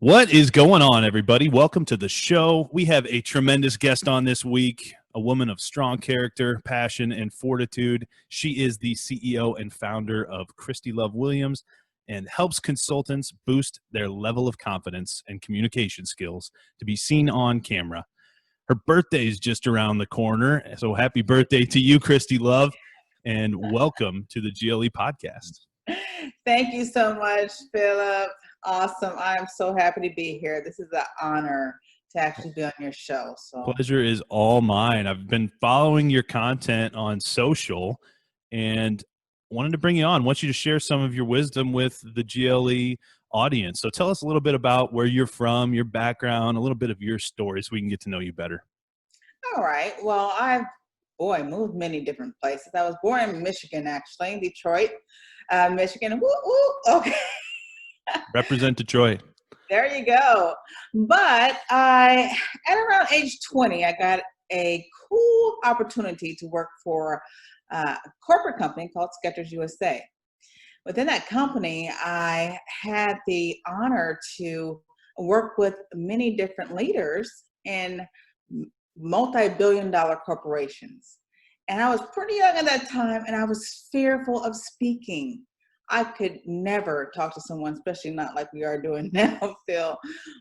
What is going on, everybody? Welcome to the show. We have a tremendous guest on this week, a woman of strong character, passion, and fortitude. She is the CEO and founder of Christie Love and helps consultants boost their level of confidence and communication skills to be seen on camera. Her birthday is just around the corner, so happy birthday to you, Christie Love, and welcome to the GLE podcast. Thank you so much, Philip. Awesome. I'm so happy to be here. This is an honor to actually be on your show. So Pleasure is all mine. I've been following your content on social and wanted to bring you on. I want you to share some of your wisdom with the GLE audience. So tell us a little bit about where you're from, your background, a little bit of your story so we can get to know you better. all right. Well, I've moved many different places. I was born in Michigan, actually, in Detroit, Michigan. Woo, woo. Okay. Represent Detroit. There you go. But at around age 20, I got a cool opportunity to work for a corporate company called Skechers USA. Within that company, I had the honor to work with many different leaders in multi-billion-dollar corporations. And I was pretty young at that time, and I was fearful of speaking. I could never talk to someone, especially not like we are doing now, Phil,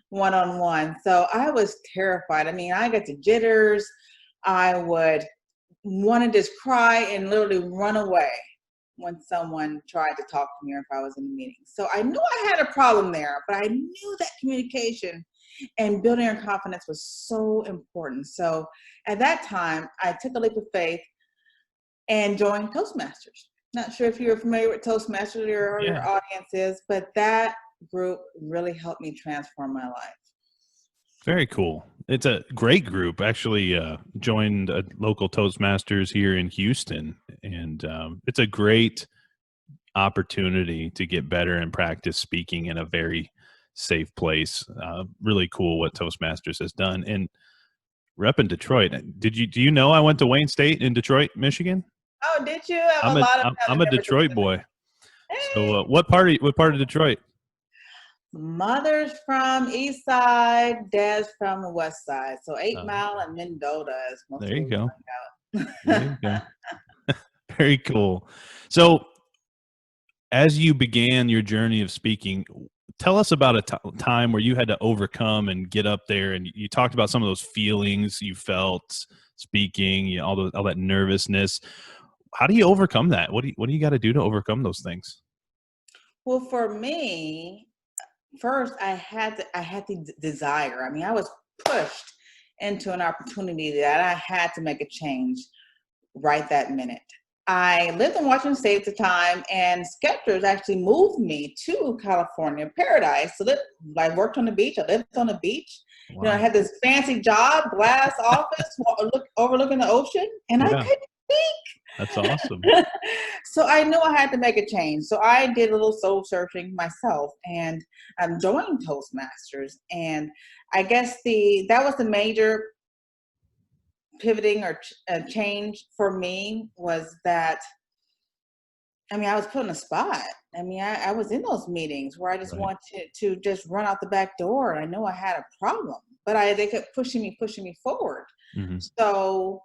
one-on-one. So I was terrified. I mean, I got the jitters. I would want to just cry and literally run away when someone tried to talk to me or if I was in a meeting. So I knew I had a problem there, but I knew that communication and building your confidence was so important. So at that time, I took a leap of faith and joined Toastmasters. Not sure if you're familiar with Toastmasters or your audience is, but that group really helped me transform my life. Very cool. It's a great group. Actually, joined a local Toastmasters here in Houston, and it's a great opportunity to get better and practice speaking in a very safe place. Really cool what Toastmasters has done. And rep in Detroit. Do you know I went to Wayne State in Detroit, Michigan? Oh, did you? I'm a Detroit boy. Hey. So what part of Detroit? Mother's from East Side, dad's from the West Side. So 8 Mile and Mendota is most there you go. There you go. Very cool. So as you began your journey of speaking, tell us about a time where you had to overcome and get up there, and you talked about some of those feelings you felt speaking, all that nervousness. How do you overcome that? What do you got to do to overcome those things? Well, for me, first I had the desire. I mean, I was pushed into an opportunity that I had to make a change right that minute. I lived in Washington State at the time, and Skechers actually moved me to California, Paradise. So I worked on the beach. I lived on the beach. Wow. You know, I had this fancy job, glass office, overlooking the ocean, and I couldn't speak. That's awesome. So I knew I had to make a change. So I did a little soul searching myself and joined Toastmasters. And I guess that was the major pivoting or change for me was that, I mean, I was put on a spot. I mean, I was in those meetings where I just wanted to just run out the back door, and I know I had a problem, but they kept pushing me forward. Mm-hmm. So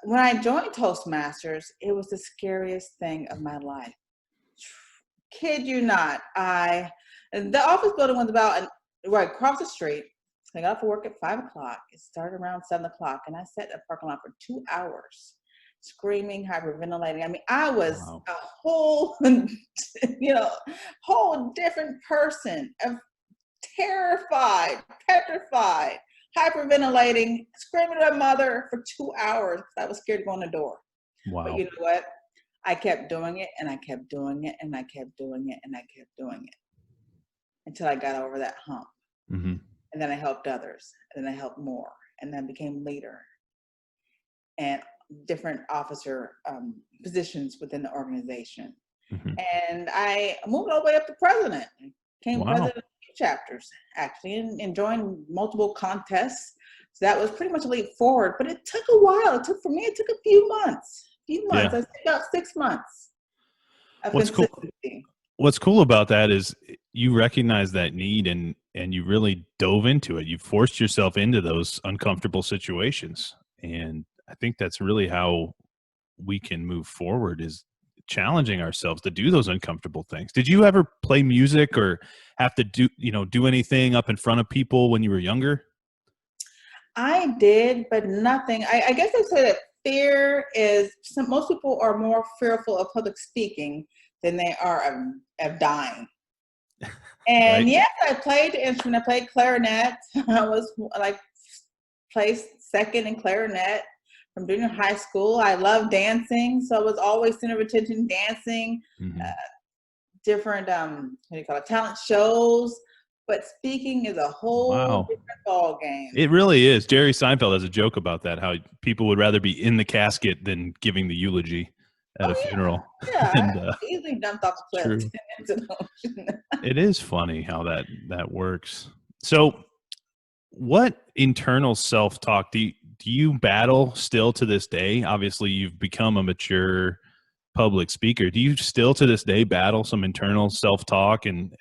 when I joined Toastmasters, it was the scariest thing of my life. Kid you not. The office building was about right across the street. I got off for work at 5 o'clock. It started around 7 o'clock, and I sat in the parking lot for 2 hours, screaming, hyperventilating. I mean, I was a whole, whole different person, terrified, petrified, hyperventilating, screaming at my mother for 2 hours because I was scared to go in the door. Wow. But you know what? I kept doing it, and I kept doing it, and I kept doing it, and I kept doing it until I got over that hump. Mm-hmm. And then I helped others, and then I helped more, and then became leader and different officer positions within the organization. Mm-hmm. And I moved all the way up to president. Became president of chapters, actually, and joined multiple contests. So that was pretty much a leap forward, but it took a while. It took a few months. Yeah. I think about 6 months of consistency. What's cool about that is you recognize that need, and and you really dove into it. You forced yourself into those uncomfortable situations. And I think that's really how we can move forward, is challenging ourselves to do those uncomfortable things. Did you ever play music or have to do anything up in front of people when you were younger? I did, but nothing. I guess they say that fear is, most people are more fearful of public speaking than they are of dying. And Right. yes, I played the instrument. I played clarinet. I was like placed second in clarinet from junior high school. I love dancing, so I was always center of attention dancing, uh, Mhm. different what do you call it, talent shows. But speaking is a whole Wow. different ball game. It really is. Jerry Seinfeld has a joke about that, how people would rather be in the casket than giving the eulogy at a Oh funeral. yeah, yeah. And I easily jumped off a cliff true. into the ocean. It is funny how that works. So, what internal self-talk do you battle still to this day? Obviously, you've become a mature public speaker. Do you still to this day battle some internal self-talk and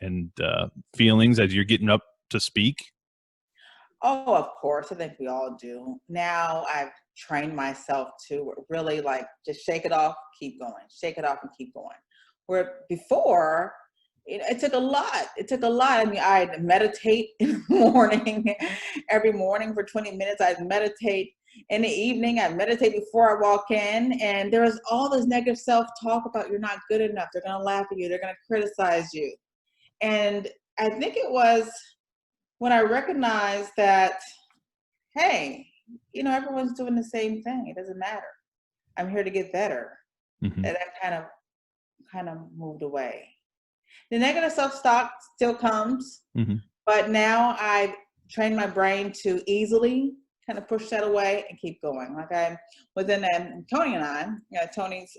feelings as you're getting up to speak? Oh, of course. I think we all do. Now I've trained myself to really like just shake it off, keep going, shake it off and keep going. Where before, it took a lot. It took a lot. I mean, I'd meditate in the morning, every morning for 20 minutes. I'd meditate in the evening. I'd meditate before I walk in. And there was all this negative self-talk about you're not good enough. They're going to laugh at you. They're going to criticize you. And I think it was when I recognized that, hey, everyone's doing the same thing. It doesn't matter. I'm here to get better. Mhm. That kind of moved away. The negative self-talk still comes, Mhm. but now I've trained my brain to easily kind of push that away and keep going. Like I was in Tony and I, Tony's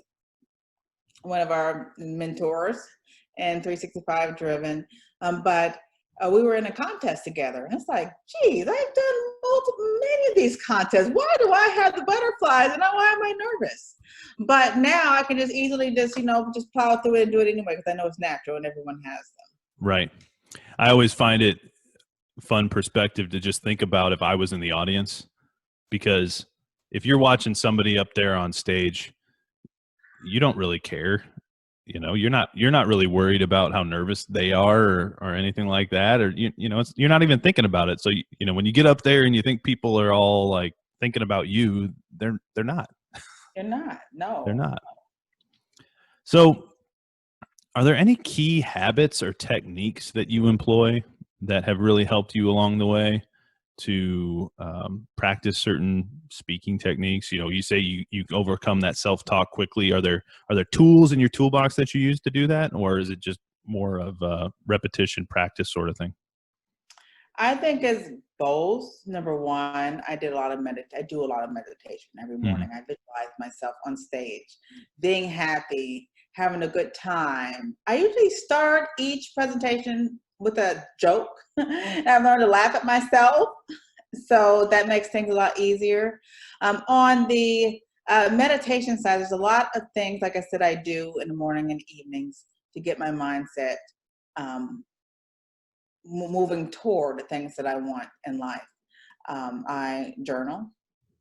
one of our mentors and 365 driven. But we were in a contest together. And it's like, geez, I've done many of these contests. Why do I have the butterflies? And why am I nervous? But now I can just easily just plow through it and do it anyway because I know it's natural and everyone has them. Right. I always find it fun perspective to just think about if I was in the audience, because if you're watching somebody up there on stage, you don't really care. You're not really worried about how nervous they are or anything like that, or you're not even thinking about it. So when you get up there and you think people are all like thinking about you, they're not. You're not. They're No. not. So, are there any key habits or techniques that you employ that have really helped you along the way to practice certain speaking techniques? You say you overcome that self-talk quickly. Are there tools in your toolbox that you use to do that, or is it just more of a repetition practice sort of thing? I think it's both. Number one, I do a lot of meditation every Hmm. morning. I visualize myself on stage, being happy, having a good time. I usually start each presentation with a joke. I've learned to laugh at myself, so that makes things a lot easier. On the meditation side, there's a lot of things, like I said, I do in the morning and evenings to get my mindset um, moving toward the things that I want in life. I journal,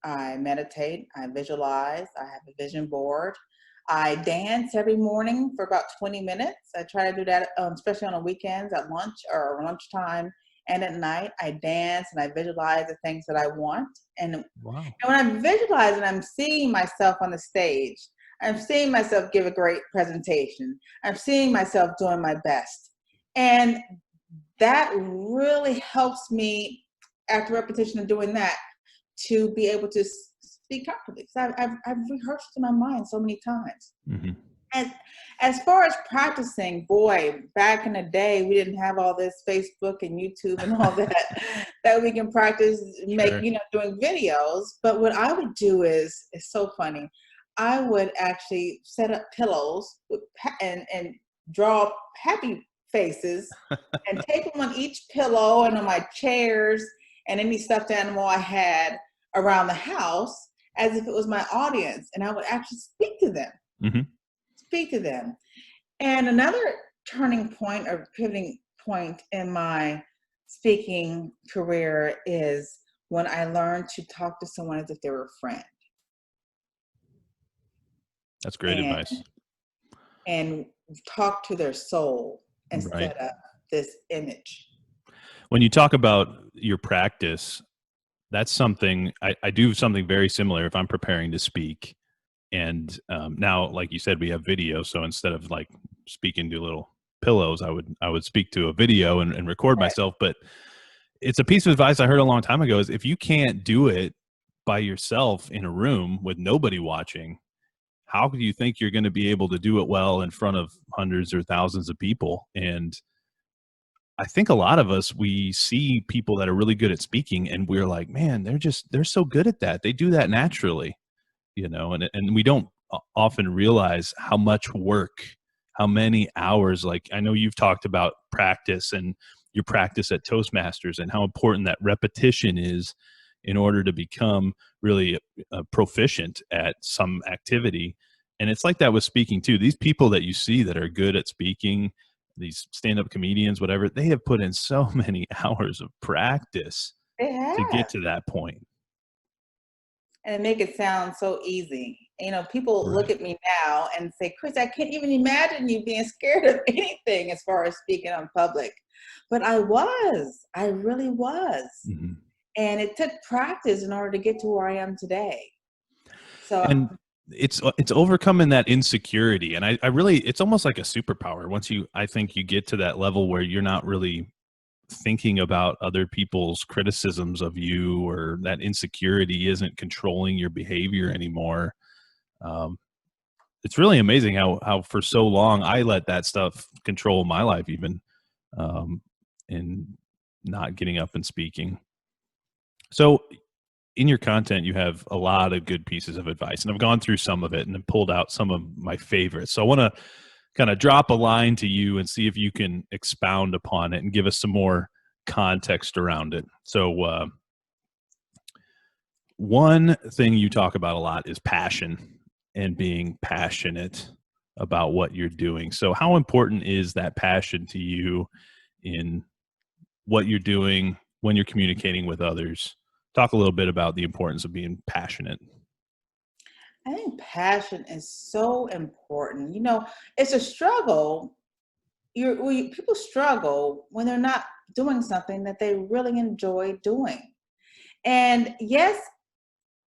I meditate, I visualize, I have a vision board. I dance every morning for about 20 minutes. I try to do that, especially on the weekends at lunch or lunchtime and at night. I dance and I visualize the things that I want. And Wow. when I'm visualizing, I'm seeing myself on the stage. I'm seeing myself give a great presentation. I'm seeing myself doing my best. And that really helps me after repetition of doing that to be able to speak comfortably because I've rehearsed in my mind so many times. Hmm. And as far as practicing, boy, back in the day, we didn't have all this Facebook and YouTube and all that that we can practice, make, Sure. doing videos. But what I would do is, it's so funny. I would actually set up pillows and draw happy faces and tape them on each pillow and on my chairs and any stuffed animal I had around the house as if it was my audience. And I would actually speak to them Hmm. speak to them. And another turning point or pivoting point in my speaking career is when I learned to talk to someone as if they were a friend. That's great and advice. and talk to their soul Right. instead of this image. When you talk about your practice, that's something I do something very similar if I'm preparing to speak. And now, like you said, we have video. So instead of like speaking to little pillows, I would speak to a video and record Right. myself. But it's a piece of advice I heard a long time ago is if you can't do it by yourself in a room with nobody watching, how do you think you're going to be able to do it well in front of hundreds or thousands of people? And I think a lot of us, we see people that are really good at speaking and we're like, man, they're so good at that. They do that naturally, and we don't often realize how much work, how many hours. Like I know you've talked about practice and your practice at Toastmasters and how important that repetition is in order to become really proficient at some activity. And it's like that with speaking too. These people that you see that are good at speaking, these stand-up comedians, whatever, they have put in so many hours of practice They to get have. to that point. And make it sound so easy. People look Right. at me now and say, Chris, I can't even imagine you being scared of anything as far as speaking on public. But I really was. Mhm. And it took practice in order to get to where I am today. So And it's overcoming that insecurity. And I really, it's almost like a superpower. Once I think you get to that level where you're not really thinking about other people's criticisms of you, or that insecurity isn't controlling your behavior anymore. Um, it's really amazing how for so long I let that stuff control my life, even in not getting up and speaking. So in your content, you have a lot of good pieces of advice, and I've gone through some of it and pulled out some of my favorites. So I want to kind of drop a line to you and see if you can expound upon it and give us some more context around it. So one thing you talk about a lot is passion and being passionate about what you're doing. So how important is that passion to you in what you're doing when you're communicating with others? Talk a little bit about the importance of being passionate. I think passion is so important. It's a struggle. People struggle when they're not doing something that they really enjoy doing. And yes,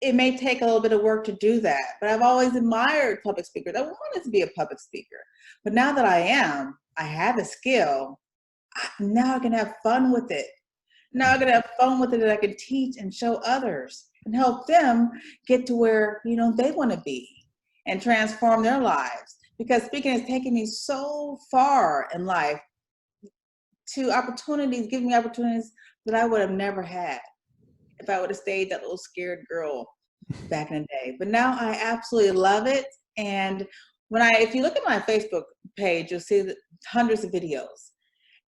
it may take a little bit of work to do that, but I've always admired public speakers. I wanted to be a public speaker. But now that I have a skill, now I can have fun with it. Now I can have fun with it that I can teach and show others and help them get to where, they want to be and transform their lives. Because speaking has taken me so far in life to opportunities, giving me opportunities that I would have never had if I would have stayed that little scared girl back in the day. But now I absolutely love it. And if you look at my Facebook page, you'll see hundreds of videos.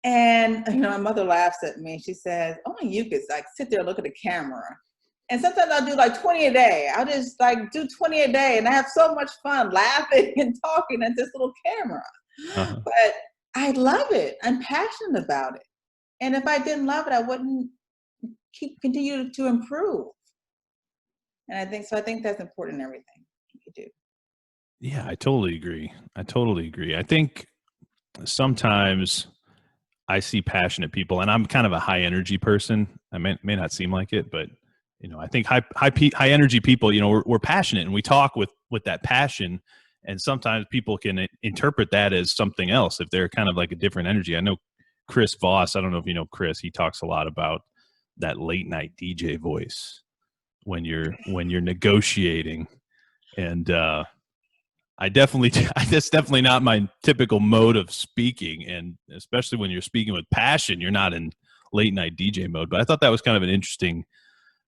And my mother laughs at me. She says, "Only you could like sit there and look at the camera." And sometimes I'll do like 20 a day. I'll just like do 20 a day, and I have so much fun laughing and talking at this little camera. Uh-huh. But I love it. I'm passionate about it. And if I didn't love it, I wouldn't continue to improve. And I think that's important in everything you do. Yeah, I totally agree. I think sometimes I see passionate people, and I'm kind of a high energy person. I may not seem like it, but I think high energy people, we're passionate and we talk with that passion. And sometimes people can interpret that as something else if they're kind of like a different energy. I know Chris Voss. I don't know if you know Chris. He talks a lot about that late night DJ voice when you're negotiating, and that's definitely not my typical mode of speaking. And especially when you're speaking with passion, you're not in late night DJ mode. But I thought that was kind of an interesting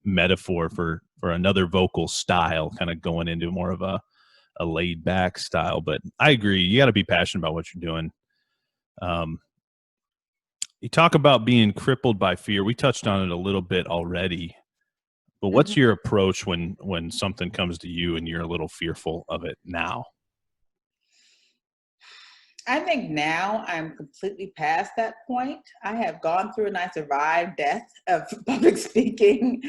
metaphor for another vocal style, kind of going into more of a laid back style. But I agree. You got to be passionate about what you're doing. You talk about being crippled by fear. We touched on it a little bit already, but what's Mhm. your approach when something comes to you and you're a little fearful of it now? I think now I'm completely past that point. I have gone through and I survived death of public speaking.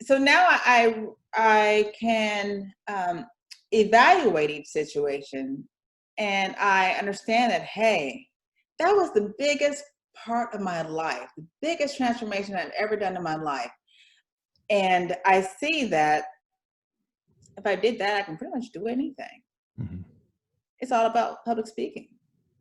So now I can evaluate each situation, and I understand that, hey, that was the biggest part of my life, the biggest transformation I've ever done in my life. And I see that if I did that, I can pretty much do anything. Mm-hmm. It's all about public speaking.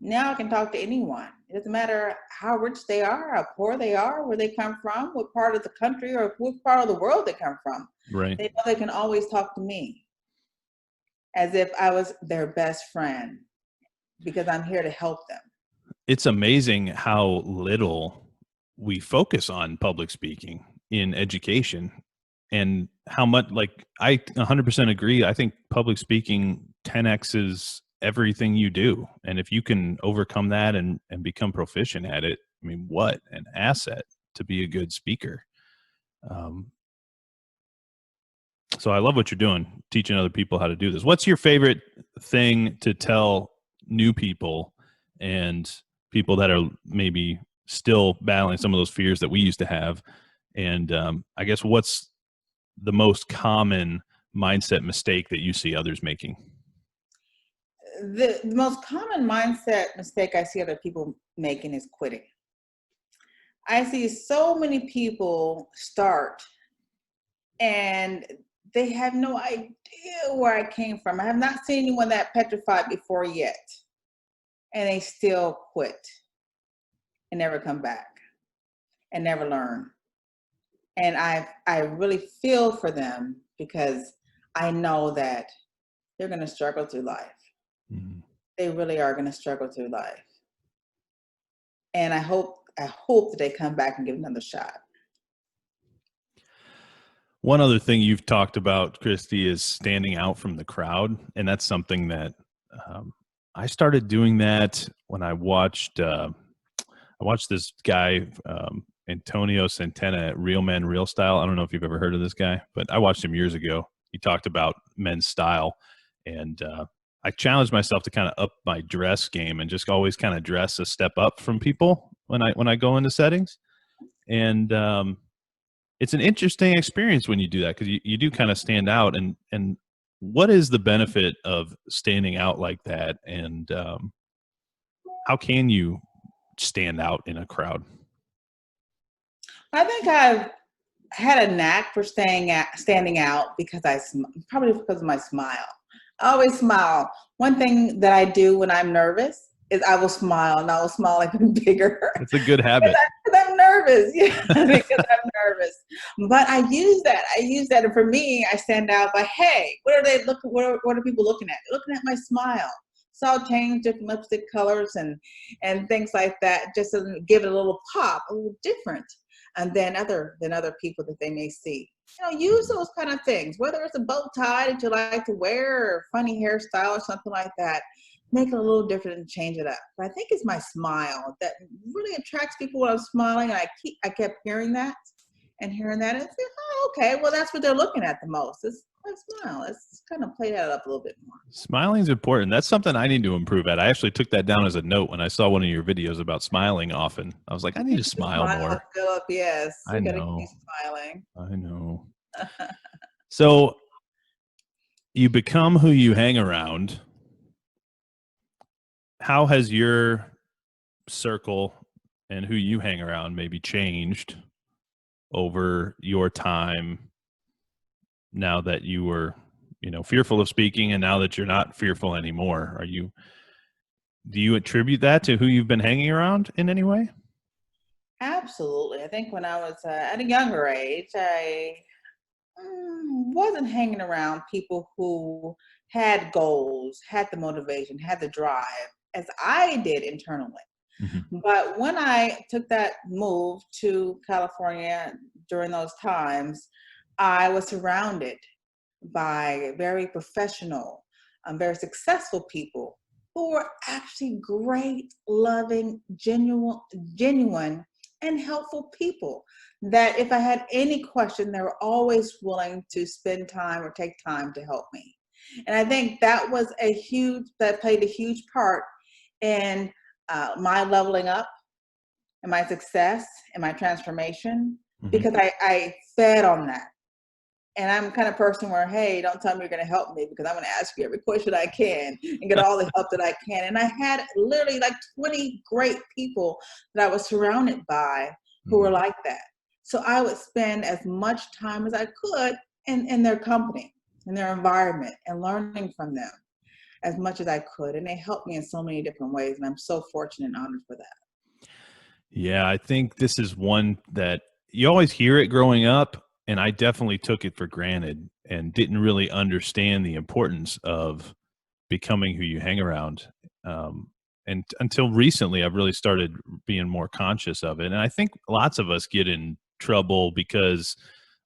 Now I can talk to anyone. It doesn't matter how rich they are, how poor they are, where they come from, what part of the country or what part of the world they come from. Right. They know they can always talk to me as if I was their best friend because I'm here to help them. It's amazing how little we focus on public speaking in education, and how much, like, I 100% agree. I think public speaking 10x is everything you do. And if you can overcome that and become proficient at it, I mean, what an asset to be a good speaker. Um, so I love what you're doing, teaching other people how to do this. What's your favorite thing to tell new people and people that are maybe still battling some of those fears that we used to have? And I guess what's the most common mindset mistake that you see others making? The most common mindset mistake I see other people making is quitting. I see so many people start and they have no idea where I came from. I have not seen anyone that petrified before yet. And they still quit and never come back and never learn. And I really feel for them because I know that they're going to struggle through life. Mm-hmm. They really are going to struggle through life. And I hope that they come back and give another shot. One other thing you've talked about, Christy, is standing out from the crowd. And that's something that I started doing that when I watched this guy, Antonio Centena, at Real Men, Real Style. I don't know if you've ever heard of this guy, but I watched him years ago. He talked about men's style. And I challenged myself to kind of up my dress game and just always kind of dress a step up from people when I go into settings. And it's an interesting experience when you do that, because you do kind of stand out. And what is the benefit of standing out like that? And how can you stand out in a crowd? I think I've had a knack for standing out because probably because of my smile. I always smile. One thing that I do when I'm nervous is I will smile, and I will smile even bigger. It's a good habit. Because I'm nervous. Yeah, because I'm nervous. But I use that. And for me, I stand out by, hey, what are they looking? What are people looking at? They're looking at my smile. So I'll change different lipstick colors and things like that, just to give it a little pop, a little different, and then other people that they may see. Use those kind of things, whether it's a bow tie that you like to wear or funny hairstyle or something like that. Make it a little different and change it up. But I think it's my smile that really attracts people when I'm smiling. I kept hearing that and say, oh, okay, well, that's what they're looking at the most. It's my smile. Let's kind of play that up a little bit more. Smiling is important. That's something I need to improve at. I actually took that down as a note when I saw one of your videos about smiling often. I was like, I need to smile more. Philip, yes. I You know. gotta keep smiling. I know. So you become who you hang around. How has your circle and who you hang around maybe changed over your time, now that you were, fearful of speaking, and now that you're not fearful anymore? Do you attribute that to who you've been hanging around in any way? Absolutely. I think when I was at a younger age, I wasn't hanging around people who had goals, had the motivation, had the drive, as I did internally. Mm-hmm. But when I took that move to California during those times, I was surrounded by very professional, very successful people who were actually great, loving, genuine, and helpful people. That if I had any question, they were always willing to spend time or take time to help me. And I think that was that played a huge part in my leveling up and my success and my transformation, Hmm. because I fed on that. And I'm the kind of person where, hey, don't tell me you're going to help me, because I'm going to ask you every question I can and get all the help that I can. And I had literally like 20 great people that I was surrounded by who were like that. So I would spend as much time as I could in their company, in their environment, and learning from them as much as I could. And they helped me in so many different ways. And I'm so fortunate and honored for that. Yeah, I think this is one that you always hear it growing up, and I definitely took it for granted and didn't really understand the importance of becoming who you hang around. And until recently, I've really started being more conscious of it. And I think lots of us get in trouble because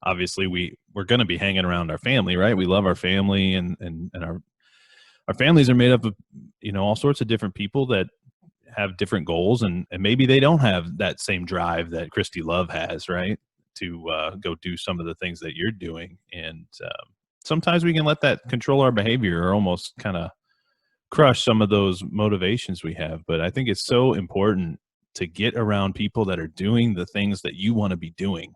obviously we're going to be hanging around our family, right? We love our family, and our families are made up of, all sorts of different people that have different goals, and maybe they don't have that same drive that Christie Love has, right? To go do some of the things that you're doing. And sometimes we can let that control our behavior or almost kind of crush some of those motivations we have. But I think it's so important to get around people that are doing the things that you want to be doing.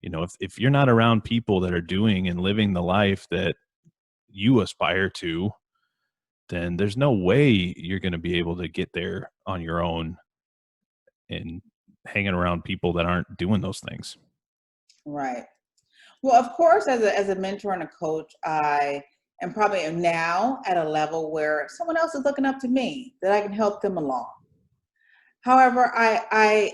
If you're not around people that are doing and living the life that you aspire to, then there's no way you're going to be able to get there on your own and hanging around people that aren't doing those things. Right. Well, of course, as a mentor and a coach, I am probably now at a level where someone else is looking up to me, that I can help them along. However, I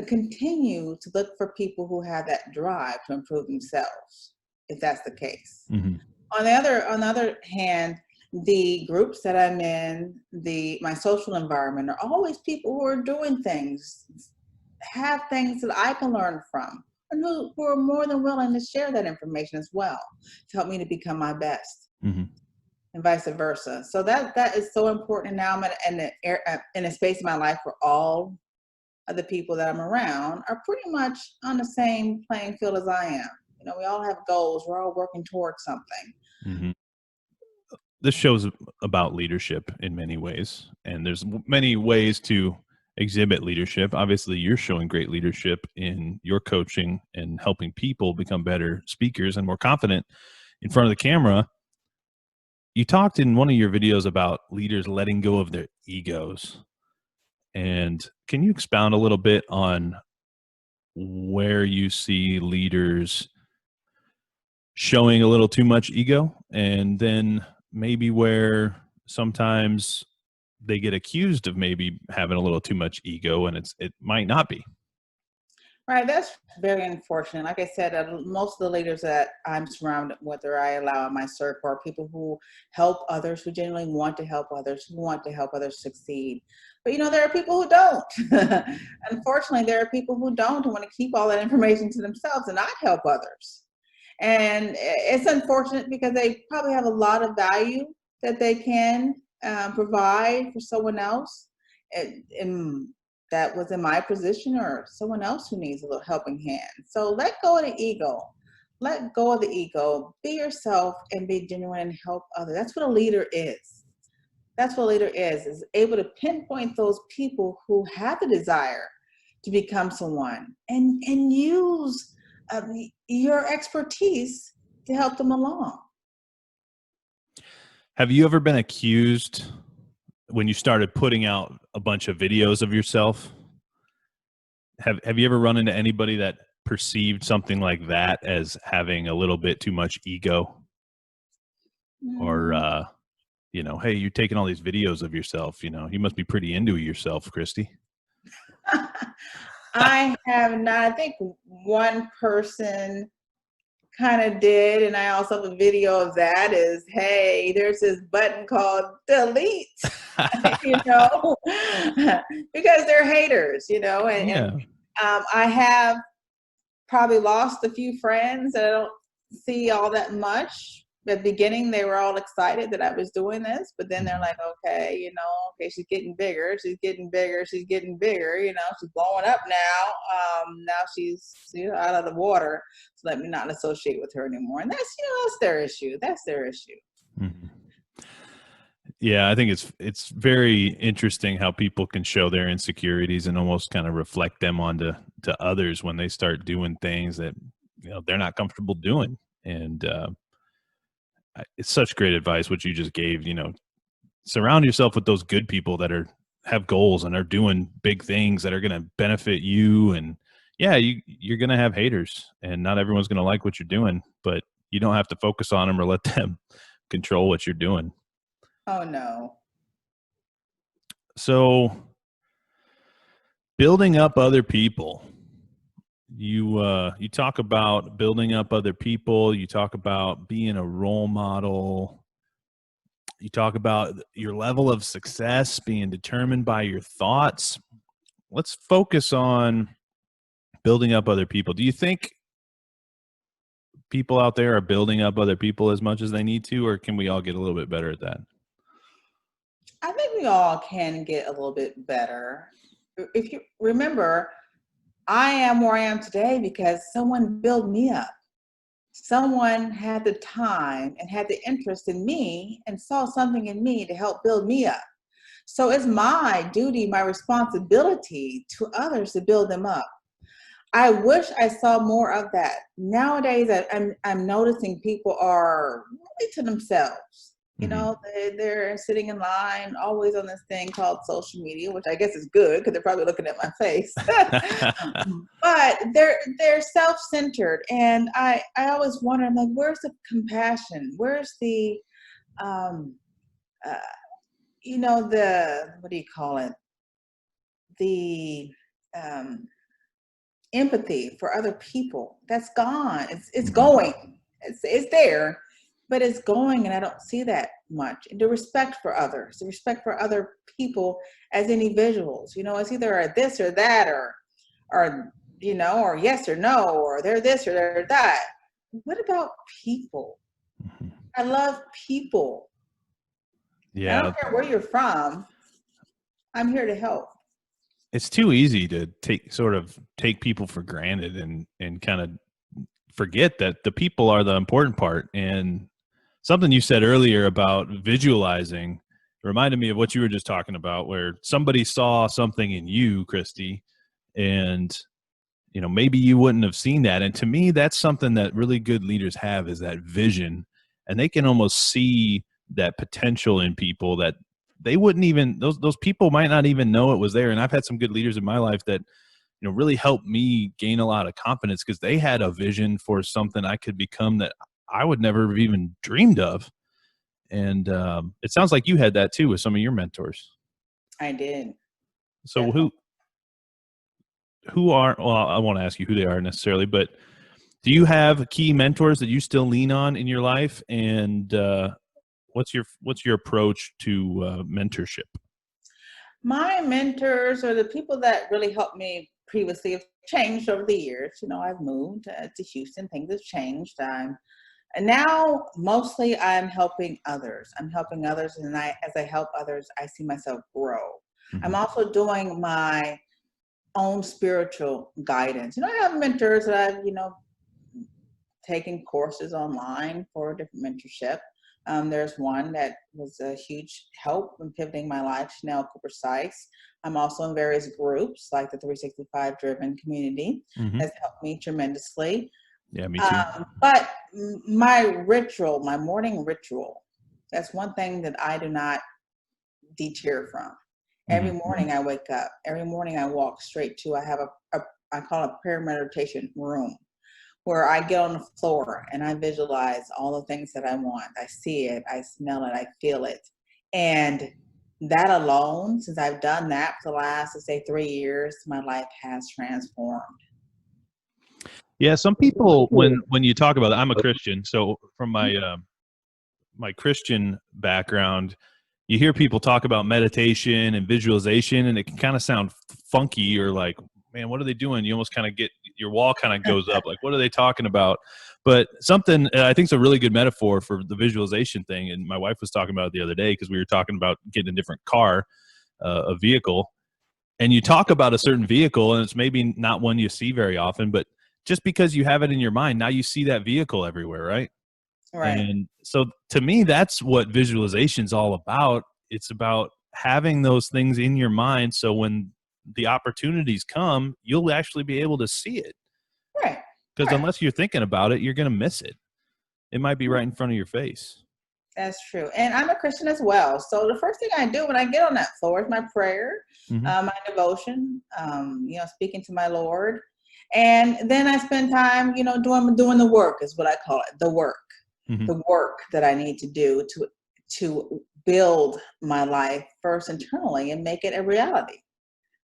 continue to look for people who have that drive to improve themselves, if that's the case. Hmm. On the other hand, the groups that I'm in, my social environment, are always people who are doing things, have things that I can learn from, and who are more than willing to share that information as well to help me to become my best, Hmm. and vice versa. So that is so important. And now I'm in a space in my life where all of the people that I'm around are pretty much on the same playing field as I am. We all have goals. We're all working towards something. Hmm. This show's about leadership in many ways, and there's many ways to exhibit leadership. Obviously, you're showing great leadership in your coaching and helping people become better speakers and more confident in front of the camera. You talked in one of your videos about leaders letting go of their egos. And can you expound a little bit on where you see leaders showing a little too much ego, and then maybe where sometimes they get accused of maybe having a little too much ego and it might not be? Right, that's very unfortunate. Like I said, most of the leaders that I'm surrounded with, or I allow in my circle, are people who help others, who genuinely want to help others, who want to help others succeed. But there are people who don't. Unfortunately, there are people who don't, and want to keep all that information to themselves and not help others. And it's unfortunate, because they probably have a lot of value that they can provide for someone else. And that was in my position, or someone else who needs a little helping hand. So let go of the ego. Let go of the ego. Be yourself and be genuine and help others. That's what a leader is. That's what a leader is able to pinpoint those people who have the desire to become someone, and use your expertise to help them along. Have you ever been accused when you started putting out a bunch of videos of yourself? Have you ever run into anybody that perceived something like that as having a little bit too much ego, or Mm. hey, you're taking all these videos of yourself, you must be pretty into yourself, Christy? I have not. I think one person kind of did, and I also have a video of that. Is, hey, there's this button called delete, you know, because they're haters, and Yeah. I have probably lost a few friends that I don't see all that much. At the beginning, they were all excited that I was doing this, but then they're Mhm. like, okay, okay, she's getting bigger, she's getting bigger, she's getting bigger, she's blowing up now. Now she's out of the water, so let me not associate with her anymore. And that's their issue. That's their issue. Mhm. Yeah, I think it's very interesting how people can show their insecurities and almost kind of reflect them onto others when they start doing things that they're not comfortable doing. And it's such great advice what you just gave. Surround yourself with those good people that have goals and are doing big things that are going to benefit you. And yeah, you're going to have haters, and not everyone's going to like what you're doing, but you don't have to focus on them or let them control what you're doing. Oh no. So building up other people. You talk about building up other people. You talk about being a role model. You talk about your level of success being determined by your thoughts. Let's focus on building up other people. Do you think people out there are building up other people as much as they need to, or can we all get a little bit better at that? I think we all can get a little bit better. If you remember, I am where I am today because someone built me up. Someone had the time and had the interest in me and saw something in me to help build me up. So it's my duty, my responsibility to others to build them up. I wish I saw more of that. Nowadays, I'm noticing people are really to themselves. Mm-hmm. They're sitting in line, always on this thing called social media, which I guess is good because they're probably looking at my face. But they're self-centered, and I always wonder, I'm like, where's the compassion? Where's the uh, the what do you call it? The empathy for other people. That's gone. It's Mm-hmm. going. It's there, but it's going, and I don't see that much. And the respect for others, the respect for other people as individuals. It's either a this or that, or or yes or no, or they're this or they're that. What about people? Mm-hmm. I love people. I Yeah, don't care where you're from. I'm here to help. it's too easy to take people for granted and kind of forget that the people are the important part. And something you said earlier about visualizing reminded me of what you were just talking about, where somebody saw something in you, Christy, and maybe you wouldn't have seen that. And to me, that's something that really good leaders have, is that vision, and they can almost see that potential in people that they wouldn't even, those people might not even know it was there. And I've had some good leaders in my life that really helped me gain a lot of confidence because they had a vision for something I could become that I would never have even dreamed of. And it sounds like you had that too with some of your mentors. I did. So Definitely. who are, well, I won't ask you who they are necessarily, but do you have key mentors that you still lean on in your life? And what's your approach to mentorship? My mentors, or the people that really helped me previously, have changed over the years. I've moved to Houston. Things have changed. And now mostly I'm helping others. I'm helping others, and as I help others, I see myself grow. Mm-hmm. I'm also doing my own spiritual guidance. I have mentors that I've taken courses online for different mentorship. There's one that was a huge help in pivoting my life, Chanel Cooper Sykes. I'm also in various groups like the 365 Driven Community. Mm-hmm. Has helped me tremendously. Yeah, me too. But my morning ritual, that's one thing that I do not deter from. Every Mm-hmm. morning I wake up. Every morning I walk straight to, I have I call it a prayer meditation room, where I get on the floor and I visualize all the things that I want. I see it, I smell it, I feel it. And that alone, since I've done that for the last, let's say, 3 years, my life has transformed. Yeah, some people, when you talk about it, I'm a Christian, so from my Christian background, you hear people talk about meditation and visualization, and it can kind of sound funky, or like, man, what are they doing? You almost kind of get your wall kind of goes up, like, what are they talking about? But something I think is a really good metaphor for the visualization thing. And my wife was talking about it the other day because we were talking about getting a different car, a vehicle, and you talk about a certain vehicle, and it's maybe not one you see very often, but just because you have it in your mind, now you see that vehicle everywhere, right? Right. And so to me, that's what visualization is all about. It's about having those things in your mind, so when the opportunities come, you'll actually be able to see it. Right. Because Right. unless you're thinking about it, you're going to miss it. It might be right in front of your face. That's true. And I'm a Christian as well. So the first thing I do when I get on that floor is my prayer, Mhm. my devotion, speaking to my Lord. And then I spend time, doing the work is what I call it, Mhm. the work that I need to do to build my life first internally and make it a reality.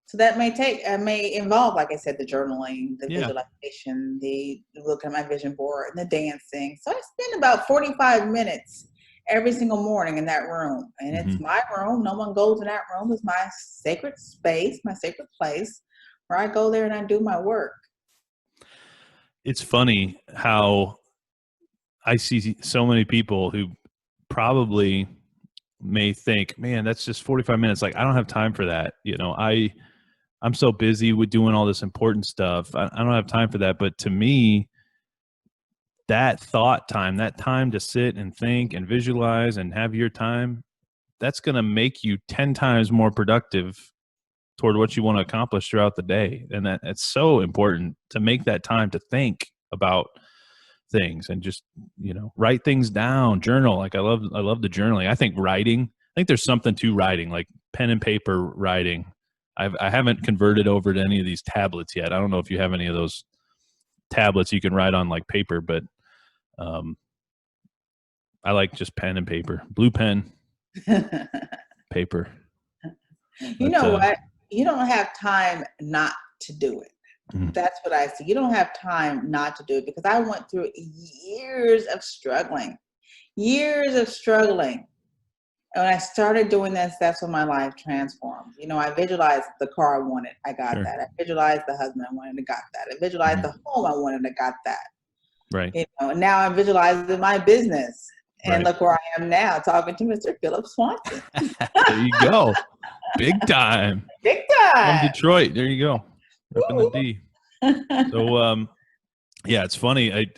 So that may involve, like I said, the journaling, the Yeah. visualization, the look at my vision board, and the dancing. So I spend about 45 minutes every single morning in that room, and it's Mhm. my room. No one goes in that room. It's my sacred space, my sacred place, where I go there and I do my work. It's funny how I see so many people who probably may think, man, that's just 45 minutes. Like, I don't have time for that. I'm so busy with doing all this important stuff. I don't have time for that. But to me, that thought time, that time to sit and think and visualize and have your time, that's going to make you 10 times more productive toward what you want to accomplish throughout the day. And it's so important to make that time to think about things and just, write things down, journal. Like I love the journaling. I think there's something to writing, like pen and paper writing. I haven't converted over to any of these tablets yet. I don't know if you have any of those tablets you can write on like paper, but um, I like just pen and paper, blue pen, paper. You But know what? You don't have time not to do it. mm, That's what I see. You don't have time not to do it because I went through years of struggling, years of struggling. And when I started doing this, that's when my life transformed. I visualized the car I wanted. I got sure. that. I visualized the husband I wanted. I got that. I visualized Mhm. the home I wanted. I got that. Right. And now I'm visualizing my business. And Right. look where I am now, talking to Mr. Philip Swanson. There you go. Big time. Big From time. Detroit. There you go. Repping the Woo. D. So yeah, it's funny.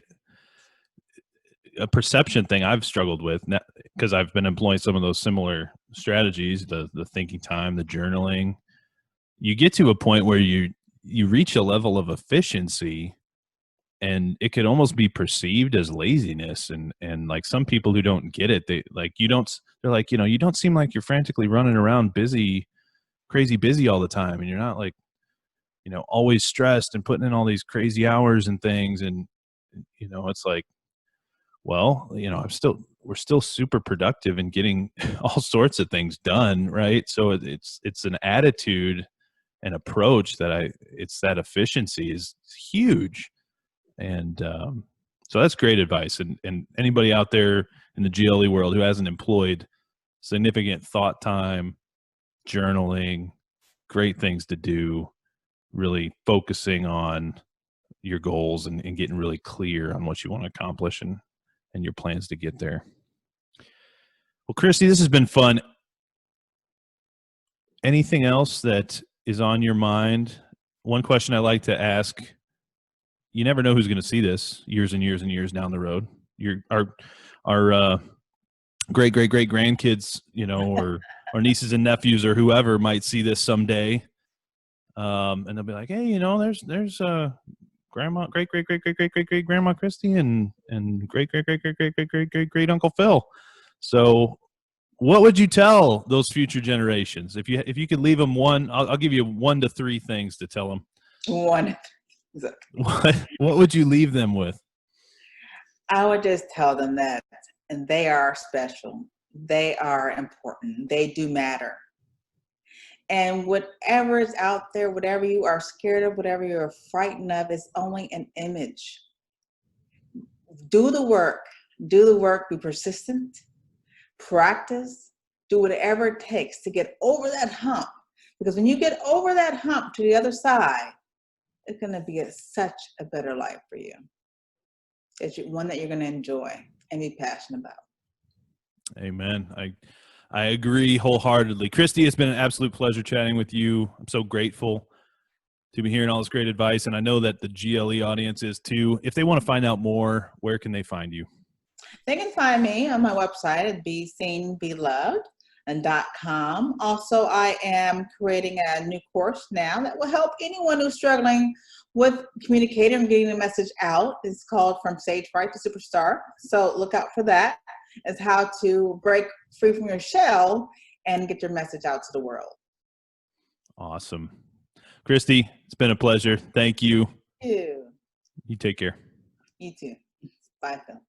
A perception thing I've struggled with because I've been employing some of those similar strategies, the thinking time, the journaling. You get to a point where you reach a level of efficiency, and it could almost be perceived as laziness. And like some people who don't get it, they're like, you don't seem like you're frantically running around busy, crazy busy all the time, and you're not like, always stressed and putting in all these crazy hours and things. And it's like, well, we're still super productive and getting all sorts of things done, right? So it's an attitude and approach it's that efficiency is huge. And so that's great advice. And anybody out there in the GLE world who hasn't employed significant thought time, journaling, great things to do, really focusing on your goals and getting really clear on what you want to accomplish and your plans to get there. Well, Christy, this has been fun. Anything else that is on your mind? One question I like to ask, you never know who's going to see this years and years and years down the road. Our great great great grandkids, or nieces and nephews or whoever might see this someday, and they'll be like, hey, there's grandma, great great great great great great great grandma Christy, and great great great great great great great great great Uncle Phil. So, what would you tell those future generations if you could leave them one? I'll give you 1 to 3 things to tell them. One. What would you leave them with? I would just tell them that they are special. They are important. They do matter. And whatever is out there, whatever you are scared of, whatever you're frightened of, is only an image. Do the work. Do the work. Be persistent. Practice. Do whatever it takes to get over that hump. Because when you get over that hump to the other side, it's going to be such a better life for you. It's one that you're going to enjoy and be passionate about. Amen. I agree wholeheartedly. Christy, it's been an absolute pleasure chatting with you. I'm so grateful to be hearing all this great advice, and I know that the GLE audience is too. If they want to find out more, where can they find you? They can find me on my website at beseenbeloved.com. Also, I am creating a new course now that will help anyone who's struggling with communicating and getting the message out. It's called From Stage Fright to Superstar. So look out for that. It's how to break free from your shell and get your message out to the world. Awesome. Christie, it's been a pleasure. Thank you. You. You take care. You too. Bye, Phil.